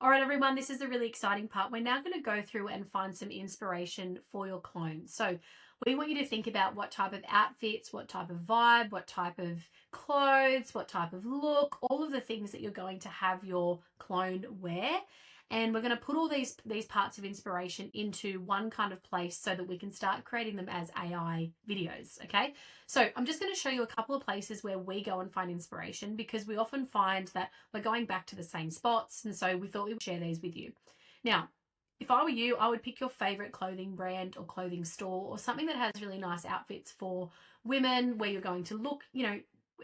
All right, everyone, this is the really exciting part. We're now going to go through and find some inspiration for your clone. So we want you to think about what type of outfits, what type of vibe, what type of clothes, what type of look, all of the things that you're going to have your clone wear. And we're going to put all these parts of inspiration into one kind of place so that we can start creating them as AI videos, okay? So I'm just going to show you a couple of places where we go and find inspiration, because we often find that we're going back to the same spots, and so we thought we would share these with you. Now, if I were you, I would pick your favorite clothing brand or clothing store or something that has really nice outfits for women, where you're going to look,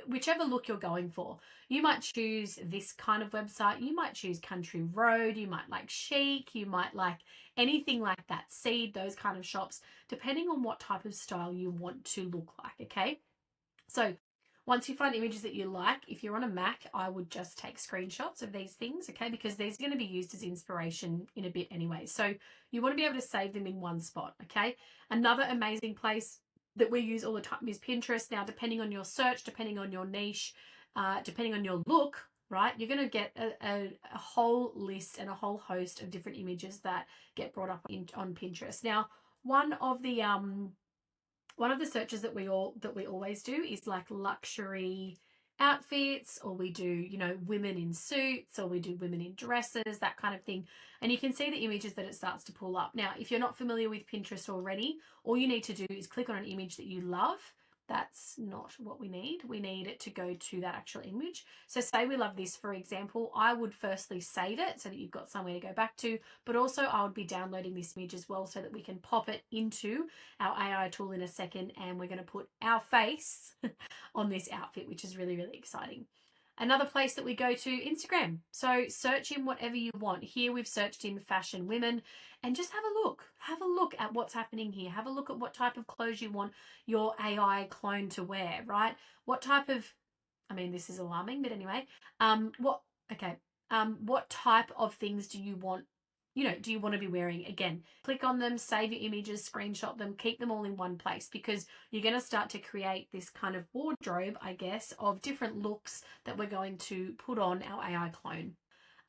whichever look you're going for. You might choose this kind of website. You might choose Country Road. You might like Chic. You might like anything like that. Seed, those kind of shops, depending on what type of style you want to look like, okay? So once you find images that you like, if you're on a Mac, I would just take screenshots of these things, okay? Because these are going to be used as inspiration in a bit anyway. So you want to be able to save them in one spot, okay? Another amazing place that we use all the time is Pinterest. Now, depending on your search, depending on your niche, depending on your look, right, you're going to get a whole list and a whole host of different images that get brought up on Pinterest. Now, one of the searches that we always do is like luxury outfits, or we do, women in suits, or we do women in dresses, that kind of thing. And you can see the images that it starts to pull up. Now, if you're not familiar with Pinterest already, all you need to do is click on an image that you love. That's not what we need. We need it to go to that actual image. So say we love this, for example, I would firstly save it so that you've got somewhere to go back to, but also I would be downloading this image as well so that we can pop it into our AI tool in a second, and we're going to put our face on this outfit, which is really, really exciting. Another place that we go to, Instagram. So search in whatever you want. Here we've searched in fashion women, and just have a look. Have a look at what's happening here. Have a look at what type of clothes you want your AI clone to wear, right? What type of, this is alarming, but anyway, what type of things do you want do you want to be wearing? Again, click on them, save your images, screenshot them, keep them all in one place, because you're going to start to create this kind of wardrobe, I guess, of different looks that we're going to put on our AI clone.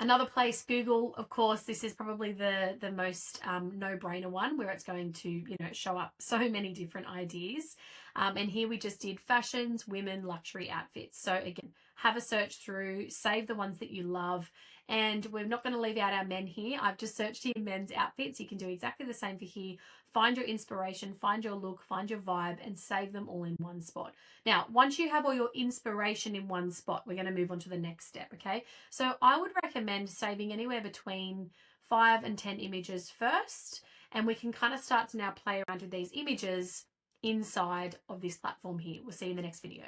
Another place, Google, of course, this is probably the most no-brainer one, where it's going to, show up so many different ideas. And here we just did fashions, women, luxury outfits. So again, have a search through, save the ones that you love. And we're not going to leave out our men here. I've just searched here men's outfits. You can do exactly the same for here. Find your inspiration, find your look, find your vibe, and save them all in one spot. Now, once you have all your inspiration in one spot, we're going to move on to the next step, okay? So I would recommend saving anywhere between 5 and 10 images first, and we can kind of start to now play around with these images inside of this platform here. We'll see you in the next video.